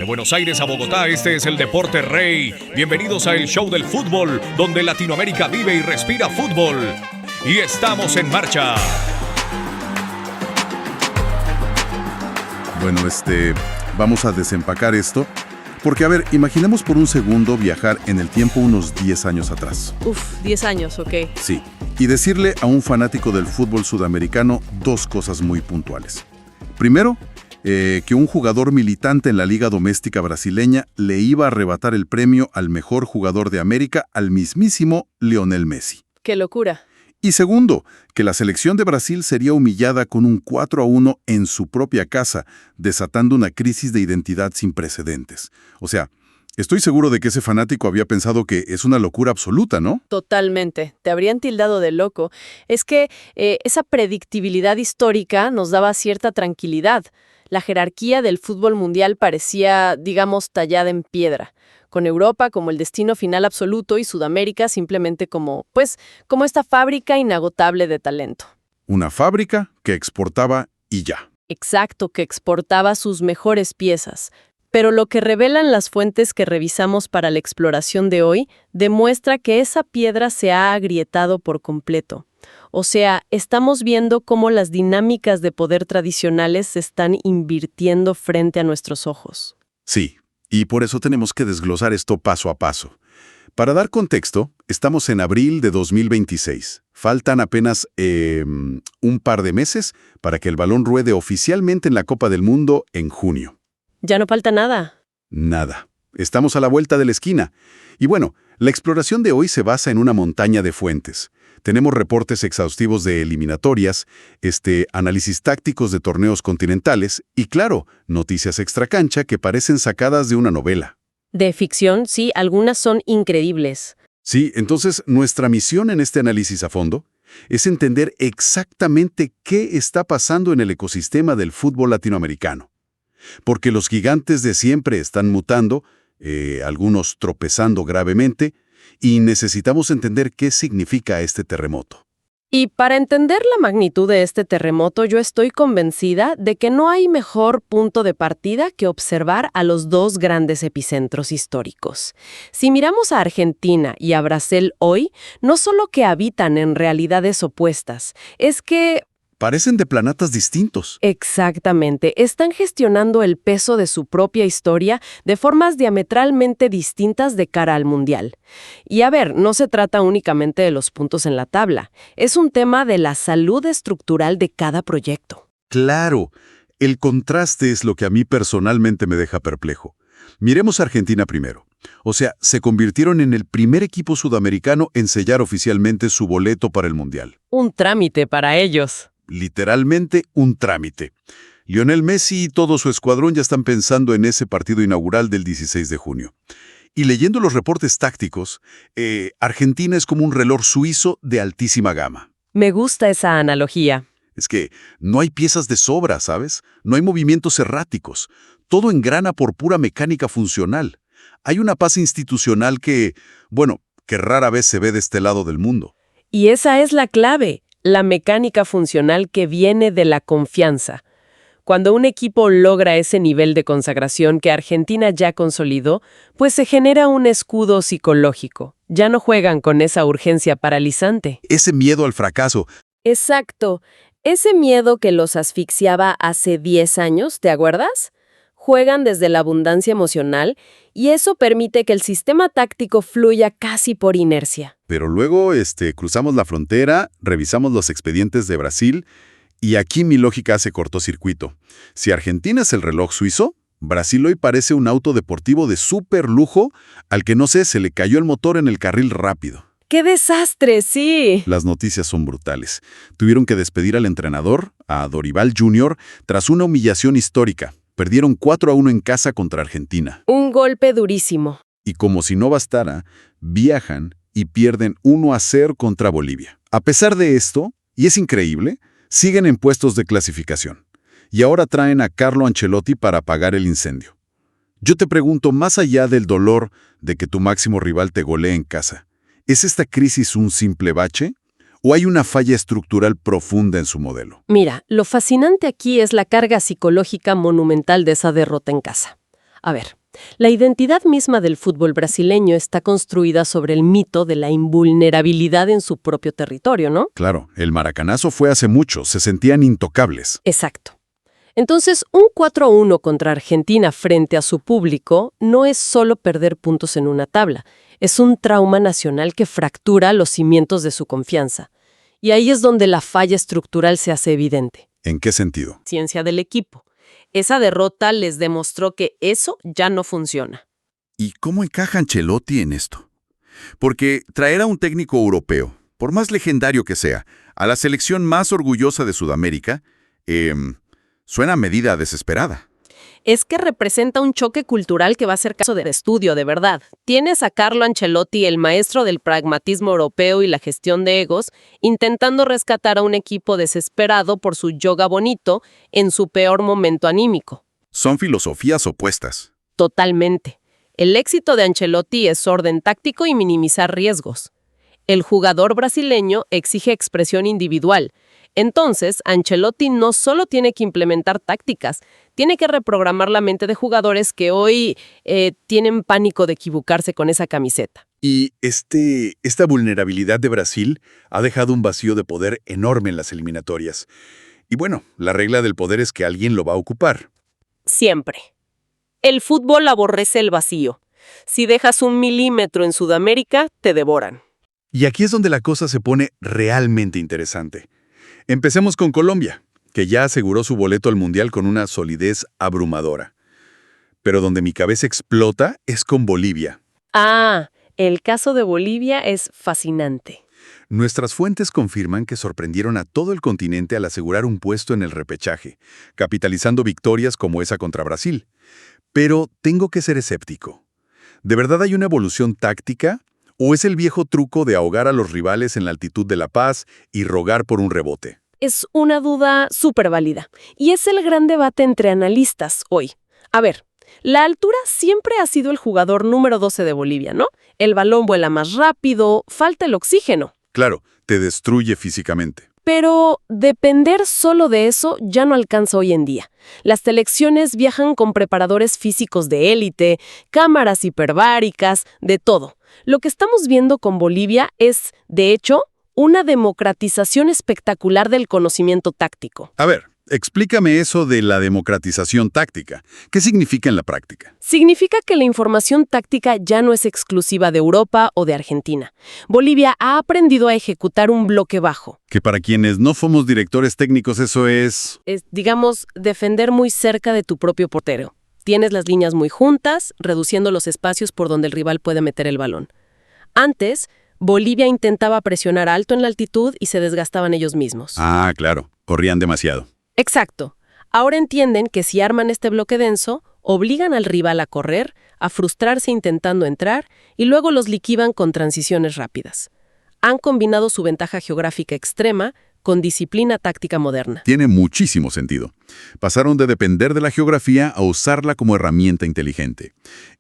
De Buenos Aires a Bogotá, este es el Deporte Rey. Bienvenidos a el show del fútbol, donde Latinoamérica vive y respira fútbol. Y estamos en marcha. Bueno, vamos a desempacar esto. Porque, a ver, imaginemos por un segundo viajar en el tiempo unos 10 años atrás. 10 años, ok. Sí, y decirle a un fanático del fútbol sudamericano dos cosas muy puntuales. Primero, que un jugador militante en la Liga Doméstica brasileña le iba a arrebatar el premio al mejor jugador de América al mismísimo Lionel Messi. ¡Qué locura! Y segundo, que la selección de Brasil sería humillada con un 4-1 en su propia casa, desatando una crisis de identidad sin precedentes. O sea, estoy seguro de que ese fanático había pensado que es una locura absoluta, ¿no? Totalmente. Te habrían tildado de loco. Es que esa predictibilidad histórica nos daba cierta tranquilidad. La jerarquía del fútbol mundial parecía, digamos, tallada en piedra, con Europa como el destino final absoluto y Sudamérica simplemente como esta fábrica inagotable de talento. Una fábrica que exportaba y ya. Exacto, que exportaba sus mejores piezas. Pero lo que revelan las fuentes que revisamos para la exploración de hoy demuestra que esa piedra se ha agrietado por completo. O sea, estamos viendo cómo las dinámicas de poder tradicionales se están invirtiendo frente a nuestros ojos. Sí, y por eso tenemos que desglosar esto paso a paso. Para dar contexto, estamos en abril de 2026. Faltan apenas un par de meses para que el balón ruede oficialmente en la Copa del Mundo en junio. Ya no falta nada. Nada. Estamos a la vuelta de la esquina. Y bueno, la exploración de hoy se basa en una montaña de fuentes. Tenemos reportes exhaustivos de eliminatorias, análisis tácticos de torneos continentales y, claro, noticias extracancha que parecen sacadas de una novela. De ficción, sí, algunas son increíbles. Sí, entonces nuestra misión en este análisis a fondo es entender exactamente qué está pasando en el ecosistema del fútbol latinoamericano. Porque los gigantes de siempre están mutando, algunos tropezando gravemente, y necesitamos entender qué significa este terremoto. Y para entender la magnitud de este terremoto, yo estoy convencida de que no hay mejor punto de partida que observar a los dos grandes epicentros históricos. Si miramos a Argentina y a Brasil hoy, no solo que habitan en realidades opuestas, es que parecen de planetas distintos. Exactamente. Están gestionando el peso de su propia historia de formas diametralmente distintas de cara al Mundial. Y a ver, no se trata únicamente de los puntos en la tabla. Es un tema de la salud estructural de cada proyecto. Claro. El contraste es lo que a mí personalmente me deja perplejo. Miremos a Argentina primero. O sea, se convirtieron en el primer equipo sudamericano en sellar oficialmente su boleto para el Mundial. Un trámite para ellos. Literalmente un trámite. Lionel Messi y todo su escuadrón ya están pensando en ese partido inaugural del 16 de junio. Y leyendo los reportes tácticos, Argentina es como un reloj suizo de altísima gama. Me gusta esa analogía. Es que no hay piezas de sobra, ¿sabes? No hay movimientos erráticos. Todo engrana por pura mecánica funcional. Hay una paz institucional que rara vez se ve de este lado del mundo. Y esa es la clave. La mecánica funcional que viene de la confianza. Cuando un equipo logra ese nivel de consagración que Argentina ya consolidó, pues se genera un escudo psicológico. Ya no juegan con esa urgencia paralizante. Ese miedo al fracaso. Exacto. Ese miedo que los asfixiaba hace 10 años, ¿te acuerdas? Juegan desde la abundancia emocional y eso permite que el sistema táctico fluya casi por inercia. Pero luego cruzamos la frontera, revisamos los expedientes de Brasil y aquí mi lógica hace cortocircuito. Si Argentina es el reloj suizo, Brasil hoy parece un auto deportivo de súper lujo al que se le cayó el motor en el carril rápido. ¡Qué desastre, sí! Las noticias son brutales. Tuvieron que despedir al entrenador, a Dorival Jr., tras una humillación histórica. Perdieron 4-1 en casa contra Argentina. Un golpe durísimo. Y como si no bastara, viajan y pierden 1-0 contra Bolivia. A pesar de esto, y es increíble, siguen en puestos de clasificación. Y ahora traen a Carlo Ancelotti para apagar el incendio. Yo te pregunto, más allá del dolor de que tu máximo rival te golee en casa, ¿es esta crisis un simple bache? ¿O hay una falla estructural profunda en su modelo? Mira, lo fascinante aquí es la carga psicológica monumental de esa derrota en casa. A ver, la identidad misma del fútbol brasileño está construida sobre el mito de la invulnerabilidad en su propio territorio, ¿no? Claro, el maracanazo fue hace mucho, se sentían intocables. Exacto. Entonces, un 4-1 contra Argentina frente a su público no es solo perder puntos en una tabla, es un trauma nacional que fractura los cimientos de su confianza. Y ahí es donde la falla estructural se hace evidente. ¿En qué sentido? Ciencia del equipo. Esa derrota les demostró que eso ya no funciona. ¿Y cómo encaja Ancelotti en esto? Porque traer a un técnico europeo, por más legendario que sea, a la selección más orgullosa de Sudamérica, suena a medida desesperada. Es que representa un choque cultural que va a ser caso de estudio, de verdad. Tienes a Carlo Ancelotti, el maestro del pragmatismo europeo y la gestión de egos, intentando rescatar a un equipo desesperado por su yoga bonito en su peor momento anímico. Son filosofías opuestas. Totalmente. El éxito de Ancelotti es orden táctico y minimizar riesgos. El jugador brasileño exige expresión individual. Entonces, Ancelotti no solo tiene que implementar tácticas, tiene que reprogramar la mente de jugadores que hoy tienen pánico de equivocarse con esa camiseta. Y esta vulnerabilidad de Brasil ha dejado un vacío de poder enorme en las eliminatorias. Y bueno, la regla del poder es que alguien lo va a ocupar. Siempre. El fútbol aborrece el vacío. Si dejas 1 milímetro en Sudamérica, te devoran. Y aquí es donde la cosa se pone realmente interesante. Empecemos con Colombia, que ya aseguró su boleto al Mundial con una solidez abrumadora. Pero donde mi cabeza explota es con Bolivia. Ah, el caso de Bolivia es fascinante. Nuestras fuentes confirman que sorprendieron a todo el continente al asegurar un puesto en el repechaje, capitalizando victorias como esa contra Brasil. Pero tengo que ser escéptico. ¿De verdad hay una evolución táctica? ¿O es el viejo truco de ahogar a los rivales en la altitud de La Paz y rogar por un rebote? Es una duda súper válida. Y es el gran debate entre analistas hoy. A ver, la altura siempre ha sido el jugador número 12 de Bolivia, ¿no? El balón vuela más rápido, falta el oxígeno. Claro, te destruye físicamente. Pero depender solo de eso ya no alcanza hoy en día. Las selecciones viajan con preparadores físicos de élite, cámaras hiperbáricas, de todo. Lo que estamos viendo con Bolivia es, de hecho, una democratización espectacular del conocimiento táctico. A ver, explícame eso de la democratización táctica. ¿Qué significa en la práctica? Significa que la información táctica ya no es exclusiva de Europa o de Argentina. Bolivia ha aprendido a ejecutar un bloque bajo. Que para quienes no somos directores técnicos eso es... Es, digamos, defender muy cerca de tu propio portero. Tienes las líneas muy juntas, reduciendo los espacios por donde el rival puede meter el balón. Antes, Bolivia intentaba presionar alto en la altitud y se desgastaban ellos mismos. Ah, claro, corrían demasiado. Exacto. Ahora entienden que si arman este bloque denso, obligan al rival a correr, a frustrarse intentando entrar y luego los liquidan con transiciones rápidas. Han combinado su ventaja geográfica extrema con disciplina táctica moderna. Tiene muchísimo sentido. Pasaron de depender de la geografía a usarla como herramienta inteligente.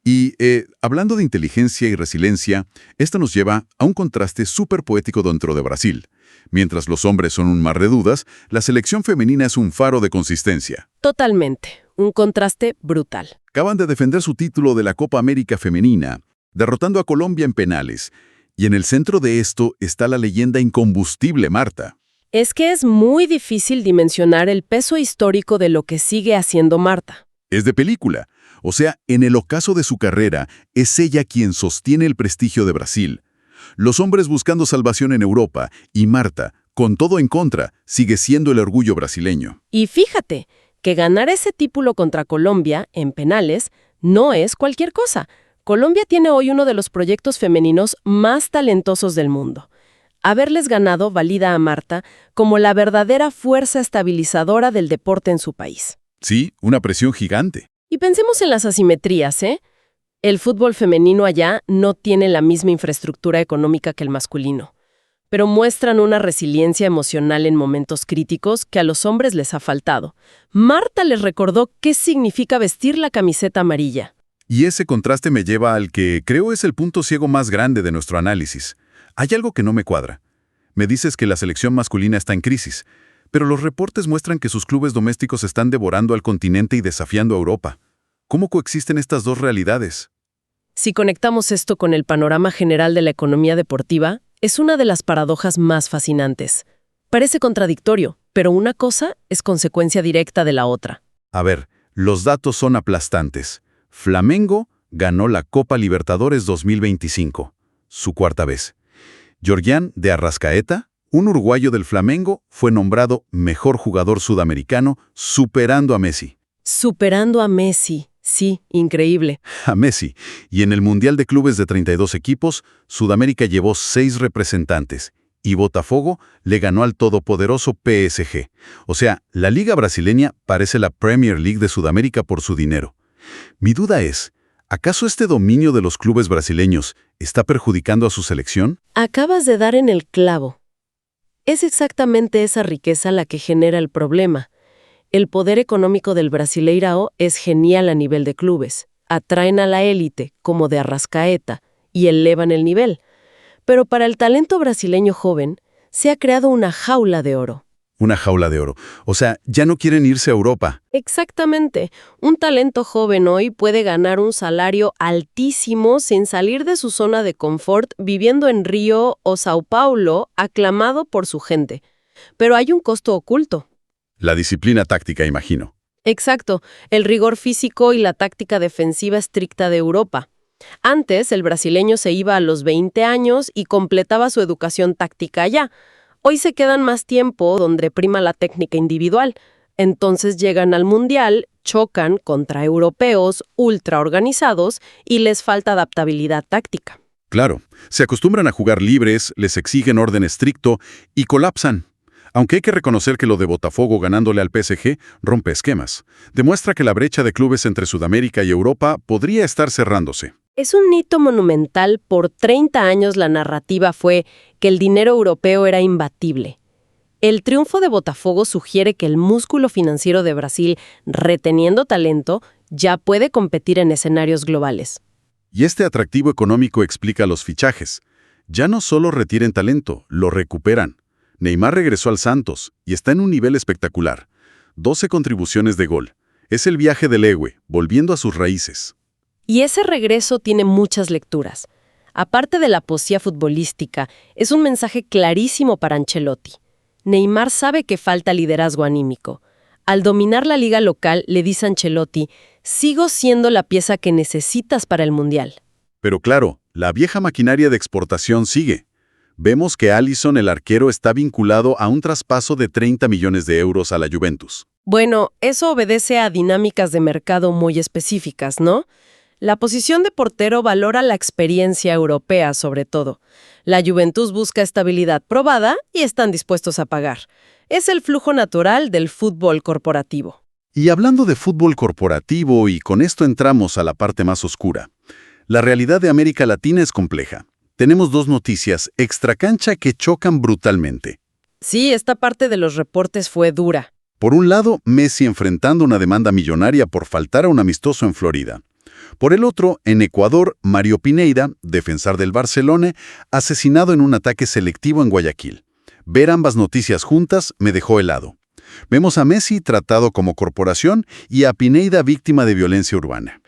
Y hablando de inteligencia y resiliencia, esto nos lleva a un contraste súper poético dentro de Brasil. Mientras los hombres son un mar de dudas, la selección femenina es un faro de consistencia. Totalmente. Un contraste brutal. Acaban de defender su título de la Copa América Femenina, derrotando a Colombia en penales. Y en el centro de esto está la leyenda incombustible Marta. Es que es muy difícil dimensionar el peso histórico de lo que sigue haciendo Marta. Es de película. O sea, en el ocaso de su carrera, es ella quien sostiene el prestigio de Brasil. Los hombres buscando salvación en Europa y Marta, con todo en contra, sigue siendo el orgullo brasileño. Y fíjate, que ganar ese título contra Colombia, en penales, no es cualquier cosa. Colombia tiene hoy uno de los proyectos femeninos más talentosos del mundo. Haberles ganado valida a Marta como la verdadera fuerza estabilizadora del deporte en su país. Sí, una presión gigante. Y pensemos en las asimetrías, ¿eh? El fútbol femenino allá no tiene la misma infraestructura económica que el masculino, pero muestran una resiliencia emocional en momentos críticos que a los hombres les ha faltado. Marta les recordó qué significa vestir la camiseta amarilla. Y ese contraste me lleva al que creo es el punto ciego más grande de nuestro análisis. Hay algo que no me cuadra. Me dices que la selección masculina está en crisis, pero los reportes muestran que sus clubes domésticos están devorando al continente y desafiando a Europa. ¿Cómo coexisten estas dos realidades? Si conectamos esto con el panorama general de la economía deportiva, es una de las paradojas más fascinantes. Parece contradictorio, pero una cosa es consecuencia directa de la otra. A ver, los datos son aplastantes. Flamengo ganó la Copa Libertadores 2025, su cuarta vez. Georgián de Arrascaeta, un uruguayo del Flamengo, fue nombrado mejor jugador sudamericano, superando a Messi. Superando a Messi. Sí, increíble. A Messi. Y en el Mundial de Clubes de 32 equipos, Sudamérica llevó 6 representantes. Y Botafogo le ganó al todopoderoso PSG. O sea, la Liga Brasileña parece la Premier League de Sudamérica por su dinero. Mi duda es, ¿acaso este dominio de los clubes brasileños está perjudicando a su selección? Acabas de dar en el clavo. Es exactamente esa riqueza la que genera el problema. El poder económico del Brasileirao es genial a nivel de clubes. Atraen a la élite, como de Arrascaeta, y elevan el nivel. Pero para el talento brasileño joven, se ha creado una jaula de oro. Una jaula de oro. O sea, ya no quieren irse a Europa. Exactamente. Un talento joven hoy puede ganar un salario altísimo sin salir de su zona de confort, viviendo en Río o Sao Paulo, aclamado por su gente. Pero hay un costo oculto. La disciplina táctica, imagino. Exacto, el rigor físico y la táctica defensiva estricta de Europa. Antes, el brasileño se iba a los 20 años y completaba su educación táctica allá. Hoy se quedan más tiempo donde prima la técnica individual. Entonces llegan al Mundial, chocan contra europeos ultraorganizados y les falta adaptabilidad táctica. Claro, se acostumbran a jugar libres, les exigen orden estricto y colapsan. Aunque hay que reconocer que lo de Botafogo ganándole al PSG rompe esquemas. Demuestra que la brecha de clubes entre Sudamérica y Europa podría estar cerrándose. Es un hito monumental. Por 30 años la narrativa fue que el dinero europeo era imbatible. El triunfo de Botafogo sugiere que el músculo financiero de Brasil, reteniendo talento, ya puede competir en escenarios globales. Y este atractivo económico explica los fichajes. Ya no solo retienen talento, lo recuperan. Neymar regresó al Santos y está en un nivel espectacular. 12 contribuciones de gol. Es el viaje del héroe, volviendo a sus raíces. Y ese regreso tiene muchas lecturas. Aparte de la poesía futbolística, es un mensaje clarísimo para Ancelotti. Neymar sabe que falta liderazgo anímico. Al dominar la liga local, le dice a Ancelotti, sigo siendo la pieza que necesitas para el Mundial. Pero claro, la vieja maquinaria de exportación sigue. Vemos que Alisson, el arquero, está vinculado a un traspaso de 30 millones de euros a la Juventus. Bueno, eso obedece a dinámicas de mercado muy específicas, ¿no? La posición de portero valora la experiencia europea, sobre todo. La Juventus busca estabilidad probada y están dispuestos a pagar. Es el flujo natural del fútbol corporativo. Y hablando de fútbol corporativo, y con esto entramos a la parte más oscura, la realidad de América Latina es compleja. Tenemos dos noticias extracancha que chocan brutalmente. Sí, esta parte de los reportes fue dura. Por un lado, Messi enfrentando una demanda millonaria por faltar a un amistoso en Florida. Por el otro, en Ecuador, Mario Pineda, defensor del Barcelona, asesinado en un ataque selectivo en Guayaquil. Ver ambas noticias juntas me dejó helado. Vemos a Messi tratado como corporación y a Pineda víctima de violencia urbana.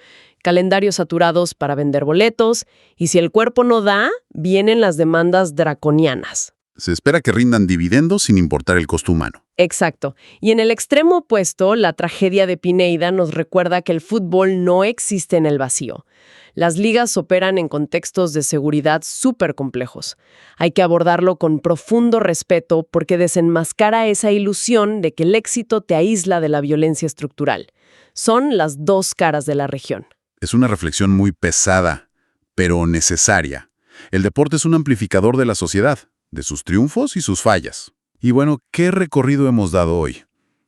Calendarios saturados para vender boletos, y si el cuerpo no da, vienen las demandas draconianas. Se espera que rindan dividendos sin importar el costo humano. Exacto. Y en el extremo opuesto, la tragedia de Pineda nos recuerda que el fútbol no existe en el vacío. Las ligas operan en contextos de seguridad súper complejos. Hay que abordarlo con profundo respeto porque desenmascara esa ilusión de que el éxito te aísla de la violencia estructural. Son las dos caras de la región. Es una reflexión muy pesada, pero necesaria. El deporte es un amplificador de la sociedad, de sus triunfos y sus fallas. Y bueno, ¿qué recorrido hemos dado hoy?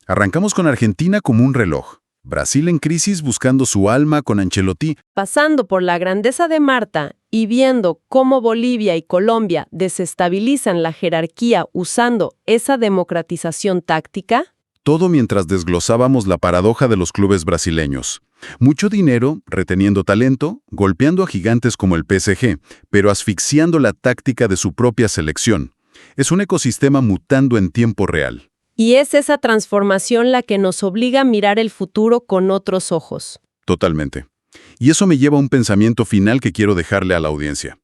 Arrancamos con Argentina como un reloj. Brasil en crisis buscando su alma con Ancelotti. Pasando por la grandeza de Marta y viendo cómo Bolivia y Colombia desestabilizan la jerarquía usando esa democratización táctica. Todo mientras desglosábamos la paradoja de los clubes brasileños. Mucho dinero, reteniendo talento, golpeando a gigantes como el PSG, pero asfixiando la táctica de su propia selección. Es un ecosistema mutando en tiempo real. Y es esa transformación la que nos obliga a mirar el futuro con otros ojos. Totalmente. Y eso me lleva a un pensamiento final que quiero dejarle a la audiencia.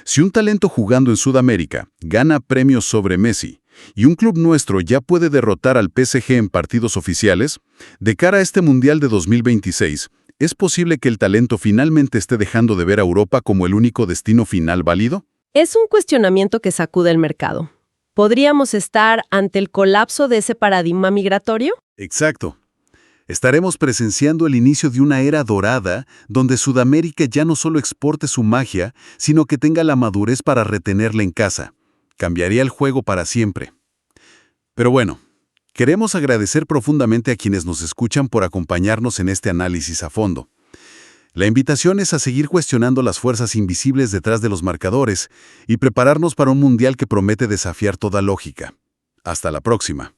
Si un talento jugando en Sudamérica gana premios sobre Messi y un club nuestro ya puede derrotar al PSG en partidos oficiales, de cara a este Mundial de 2026, ¿es posible que el talento finalmente esté dejando de ver a Europa como el único destino final válido? Es un cuestionamiento que sacude el mercado. ¿Podríamos estar ante el colapso de ese paradigma migratorio? Exacto. Estaremos presenciando el inicio de una era dorada donde Sudamérica ya no solo exporte su magia, sino que tenga la madurez para retenerla en casa. Cambiaría el juego para siempre. Pero bueno, queremos agradecer profundamente a quienes nos escuchan por acompañarnos en este análisis a fondo. La invitación es a seguir cuestionando las fuerzas invisibles detrás de los marcadores y prepararnos para un mundial que promete desafiar toda lógica. Hasta la próxima.